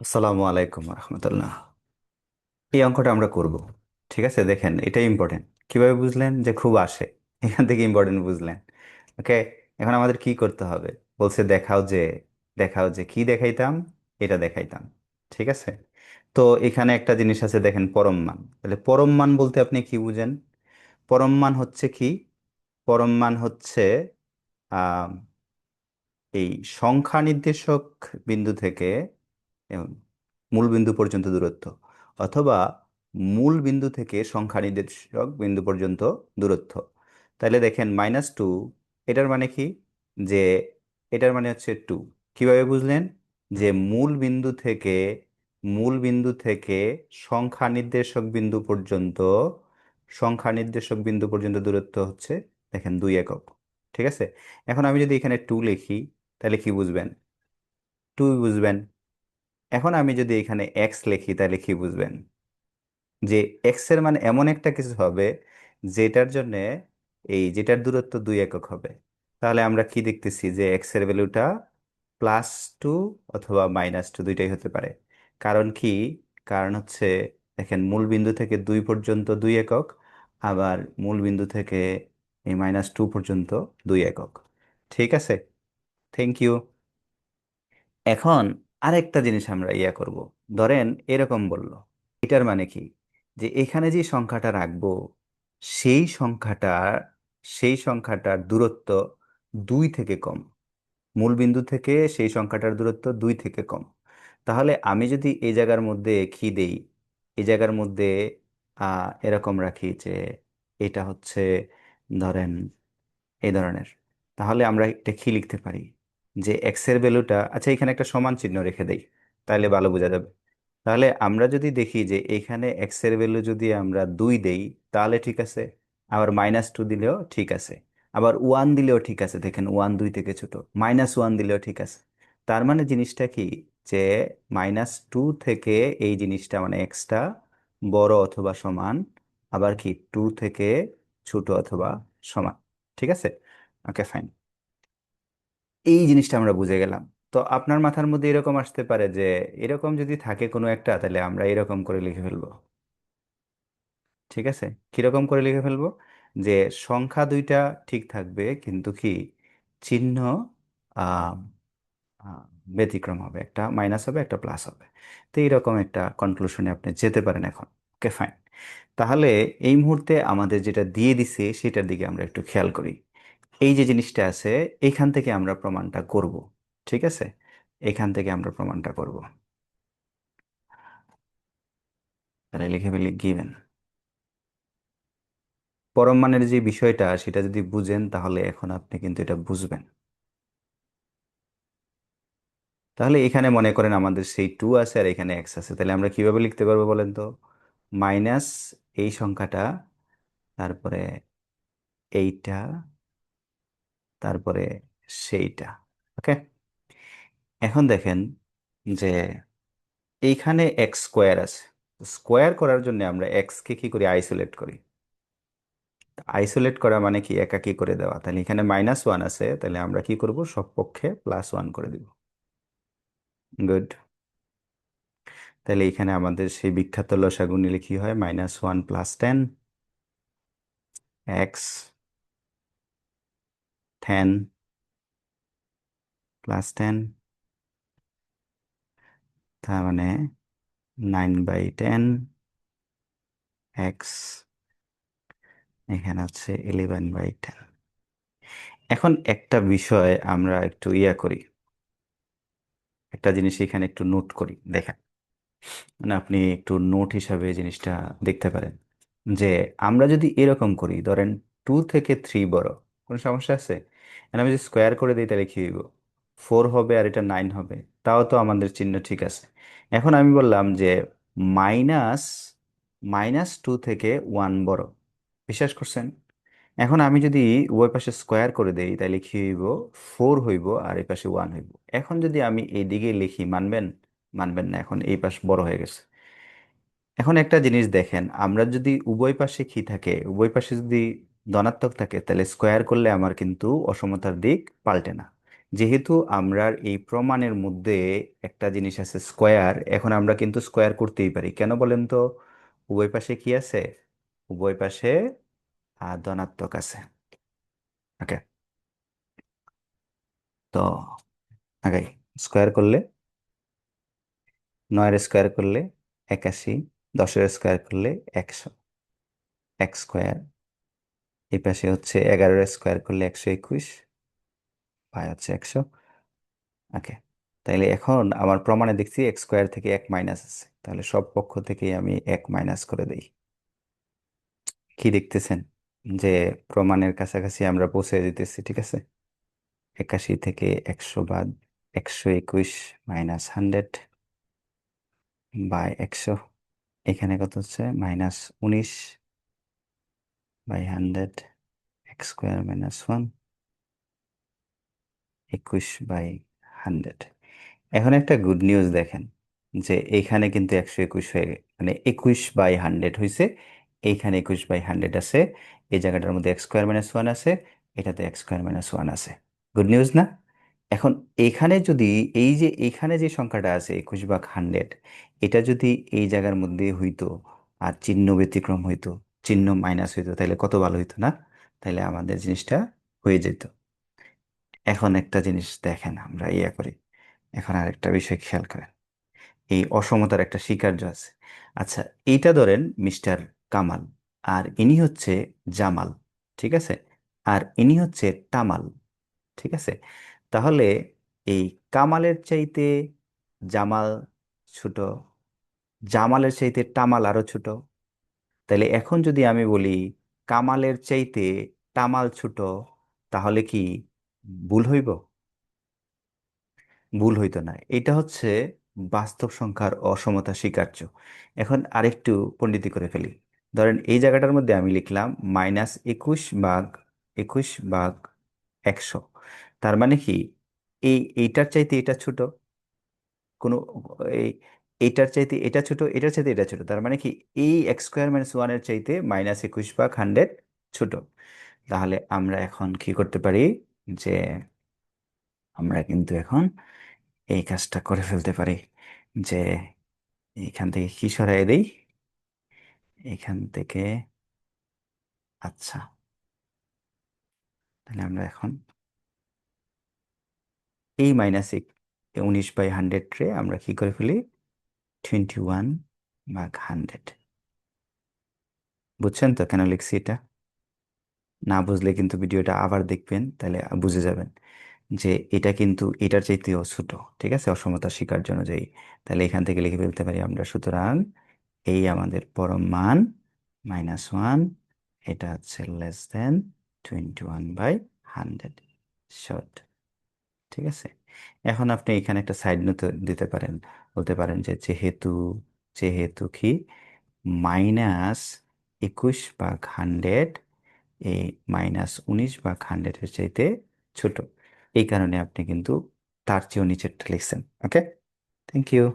আসসালামু আলাইকুম রহমতুল্লাহ। এই অঙ্কটা আমরা করব। ঠিক আছে, দেখেন এটা ইম্পর্টেন্ট। কিভাবে বুঝলেন যে খুব আসে? এখান থেকে ইম্পর্টেন্ট বুঝলেন। ওকে, এখন আমাদের কি করতে হবে? বলছে দেখাও যে কি দেখাইতাম, এটা দেখাইতাম। ঠিক আছে, তো এখানে একটা জিনিস আছে, দেখেন পরম মান। তাহলে পরম মান বলতে আপনি কি বুঝেন? পরম মান হচ্ছে কি? পরম মান হচ্ছে এই সংখ্যা নির্দেশক বিন্দু থেকে এম, মূল বিন্দু পর্যন্ত দূরত্ব, অথবা মূল বিন্দু থেকে সংখ্যা নির্দেশক বিন্দু পর্যন্ত দূরত্ব। তাহলে দেখেন -2, এটার মানে কি? যে এটার মানে হচ্ছে 2। কিভাবে বুঝলেন? যে মূল বিন্দু থেকে সংখ্যা নির্দেশক বিন্দু পর্যন্ত, দূরত্ব হচ্ছে, দেখেন 2 একক। ঠিক আছে, এখন আমি যদি এখানে 2 লিখি তাহলে কি বুঝবেন? 2 বুঝবেন। এখন আমি যদি এখানে এক্স লিখি তাহলে কি বুঝবেন? যে এক্স এর মানে এমন একটা কিছু হবে যেটার জন্য যেটার দূরত্ব 2 একক হবে। তাহলে আমরা কি দেখতেছি যে এক্স এর ভ্যালুটা +2 অথবা -2 দুইটাই হতে পারে। কারণ কি? কারণ হচ্ছে, দেখেন মূল বিন্দু থেকে 2 পর্যন্ত 2 একক, আবার মূল বিন্দু থেকে এই -2 পর্যন্ত 2 একক। ঠিক আছে, থ্যাংক ইউ। এখন আরেকটা জিনিস আমরা করব। ধরেন এরকম বলল, এটার মানে কি? যে এখানে যে সংখ্যাটা রাখবো, সেই সংখ্যাটা সেই সংখ্যাটার দূরত্ব 2 থেকে কম। মূল বিন্দু থেকে সেই সংখ্যাটার দূরত্ব 2 থেকে কম। তাহলে আমি যদি এই জায়গার মধ্যে কি দেই, এই জায়গার মধ্যে এরকম রাখি যে এটা হচ্ছে, ধরেন এই ধরনের, তাহলে আমরা এটা কি লিখতে পারি? যে এক্স এর ভ্যালুটা, আচ্ছা এখানে একটা সমান চিহ্ন রেখে দেই, তাহলে ভালো বোঝা যাবে। তাহলে আমরা যদি দেখি যে এখানে এক্স এর ভ্যালু যদি আমরা 2 দেই, তাহলে ঠিক আছে। আবার -2 দিলেও ঠিক আছে। আবার 1 দিলেও ঠিক আছে, দেখেন 1 2 থেকে ছোট। -1 দিলেও ঠিক আছে। তার মানে জিনিসটা কি? যে -2 থেকে এই জিনিসটা মানে এক্সটা বড় অথবা সমান, আবার কি 2 থেকে ছোট অথবা সমান। ঠিক আছে, ওকে ফাইন। এই জিনিসটা আমরা বুঝে গেলাম। তো আপনার মাথার মধ্যে এরকম আসতে পারে যে এরকম যদি থাকে কোনো একটা, তাহলে আমরা এরকম করে লিখে ফেলবো। ঠিক আছে, কিরকম করে লিখে ফেলবো? যে সংখ্যা দুইটা ঠিক থাকবে, কিন্তু কি চিহ্ন আহ আহ, ব্যতিক্রম হবে, একটা মাইনাস হবে একটা প্লাস হবে। তো এইরকম একটা কনক্লুশনে আপনি যেতে পারেন এখন। Okay fine. তাহলে এই মুহূর্তে আমাদের যেটা দিয়ে দিছে সেটার দিকে আমরা একটু খেয়াল করি। এই যে জিনিসটা আছে, এখান থেকে আমরা প্রমাণটা করব। ঠিক আছে, এখান থেকে আমরা প্রমাণটা করব। তাহলে লিখে ফেলি গিভেন। পরম মানের যে বিষয়টা সেটা যদি বুঝেন, তাহলে এখন আপনি কিন্তু এটা বুঝবেন। তাহলে এখানে মনে করেন আমাদের সেই 2 আছে আর এখানে এক্স আছে, তাহলে আমরা কিভাবে লিখতে পারবো বলেন তো? মাইনাস এই সংখ্যাটা, তারপরে এইটা, তারপরে সেইটা। ওকে, এখন দেখেন যে এইখানে এক্স স্কোয়ার আছে। স্কোয়ার করার জন্য আমরা এক্স কে কি করি? আইসোলেট করি। আইসোলেট করা মানে কি? একাকি করে দেওয়া। তাহলে এখানে -1 আছে, তাহলে আমরা কি করব? সব পক্ষে +1 করে দিব। গুড। তাহলে এখানে আমাদের সেই বিখ্যাত লসাগু নিলে কি হয়? -1 + 10, এক্স 10 + 10, তার মানে 9/10, এক্স এখানে হচ্ছে 11/10। এখন একটা বিষয় আমরা একটু করি, একটা জিনিস এখানে একটু নোট করি, দেখেন। মানে আপনি একটু নোট হিসাবে এই জিনিসটা দেখতে পারেন। যে আমরা যদি এরকম করি, ধরেন 2 থেকে 3 বড়, কোনো সমস্যা আছে? আর আমি যদি স্কোয়ার করে দিই তাহলে কি হইব? 4 হবে আর এটা 9 হবে। তাও তো আমাদের চিহ্ন ঠিক আছে। এখন আমি বললাম যে মাইনাস -2 থেকে 1 বড়, বিশ্বাস করছেন? এখন আমি যদি উভয় পাশে স্কোয়ার করে দেই তাহলে কি হইব? 4 হইব আর এই পাশে 1 হইব। এখন যদি আমি এইদিকে লিখি, মানবেন? মানবেন না, এখন এই পাশ বড় হয়ে গেছে। এখন একটা জিনিস দেখেন, আমরা যদি উভয় পাশে কি থাকে, উভয় পাশে যদি ধনাত্মক থাকে, তাহলে স্কোয়ার করলে আমার কিন্তু অসমতার দিক পাল্টে না। যেহেতু আমরা এই প্রমাণের মধ্যে একটা জিনিস আছে স্কোয়ার, এখন আমরা কিন্তু স্কোয়ার করতেই পারি, কেন বলেন তো? উভয় পাশে কি আছে? উভয় পাশে ধনাত্মক আছে। ওকে, তো আগে স্কোয়ার করলে, 9-এর স্কোয়ার করলে 81, 10-এর স্কোয়ার করলে 100, এক স্কোয়ার। এই পাশে হচ্ছে 11-এর স্কোয়ার করলে 121, পাই হচ্ছে 100। ওকে, তাইলে এখন আমার প্রমাণে দেখছি এক্স স্কোয়ার থেকে এক মাইনাস আছে, তাহলে সব পক্ষ থেকে আমি এক মাইনাস করে দেই। কি দেখতেছেন যে প্রমাণের কাছাকাছি আমরা পৌঁছে দিতেছি? ঠিক আছে, 81 থেকে 100 বাদ, 121 মাইনাস 100/100। এখানে কত হচ্ছে? -19/100, এক্স স্কোয়ার -1, 21/100। এখন একটা গুড নিউজ দেখেন, যে এইখানে কিন্তু 121 হয়ে মানে 21/100 হয়েছে। এইখানে 21/100 আছে, এই জায়গাটার মধ্যে x² - 1 আছে, এটাতে x² - 1 আছে। গুড নিউজ না? এখন এইখানে যদি, এই যে এইখানে যে সংখ্যাটা আছে 21/100, এটা যদি এই জায়গার মধ্যে হইতো আর চিহ্ন ব্যতিক্রম হইতো, চিহ্ন মাইনাস হইতো, তাহলে কত ভালো হইতো না? তাহলে আমাদের জিনিসটা হয়ে যেত। এখন একটা জিনিস দেখেন, আমরা ইয়া করি। এখন আরেকটা বিষয় খেয়াল করেন, এই অসমতার একটা স্বীকার্য আছে। আচ্ছা, এইটা ধরেন মিস্টার কামাল, আর ইনি হচ্ছে জামাল, ঠিক আছে, আর ইনি হচ্ছে তামাল, ঠিক আছে। তাহলে এই কামালের চাইতে জামাল ছোট, জামালের চাইতে তামাল আরো ছোট। তাহলে এখন যদি আমি বলি কামালের চাইতে তামাল ছোট, তাহলে কি ভুল হইব? ভুল হইতো না। এটা হচ্ছে বাস্তব সংখ্যার অসমতা স্বীকার্য। এখন আরেকটু পণ্ডিতি করে ফেলি। ধরেন এই জায়গাটার মধ্যে আমি লিখলাম -21/21/100। তার মানে কি এইটার চাইতে এটা ছোট? কোনো এই এইটার চাইতে এটা ছোট, এটার চাইতে এটা ছোট, তার মানে কি এই x² - 1-এর চাইতে -21/100 ছোট। তাহলে আমরা এখন কি করতে পারি, যে আমরা কিন্তু এখন এই কাজটা করে ফেলতে পারি, যে এখান থেকে কি সরাই দেই, এখান থেকে। আচ্ছা, তাহলে আমরা এখন এই -19/100 রে আমরা কি করে ফেলি, 21/100। বুঝছেন তো কেন লিখছি এটা? না বুঝলে কিন্তু ভিডিওটা আবার দেখবেন, তাহলে বুঝে যাবেন যে এটা কিন্তু এটার চাইতেও ছোট। ঠিক আছে, অসমতা স্বীকার্য অনুযায়ী। তাহলে এখান থেকে লিখে ফেলতে পারি আমরা, সুতরাং এই আমাদের পরম মান -1, এটা হচ্ছে << 21/100 শর্ট। ঠিক আছে, এখন আপনি এখানে একটা সাইড নোট দিতে পারেন, বলতে পারেন যে যেহেতু, যেহেতু কি -21/100 এই -19/100-এর চাইতে ছোট, এই কারণে আপনি কিন্তু তার চেয়েও নিচেরটা লিখছেন। ওকে, থ্যাংক ইউ।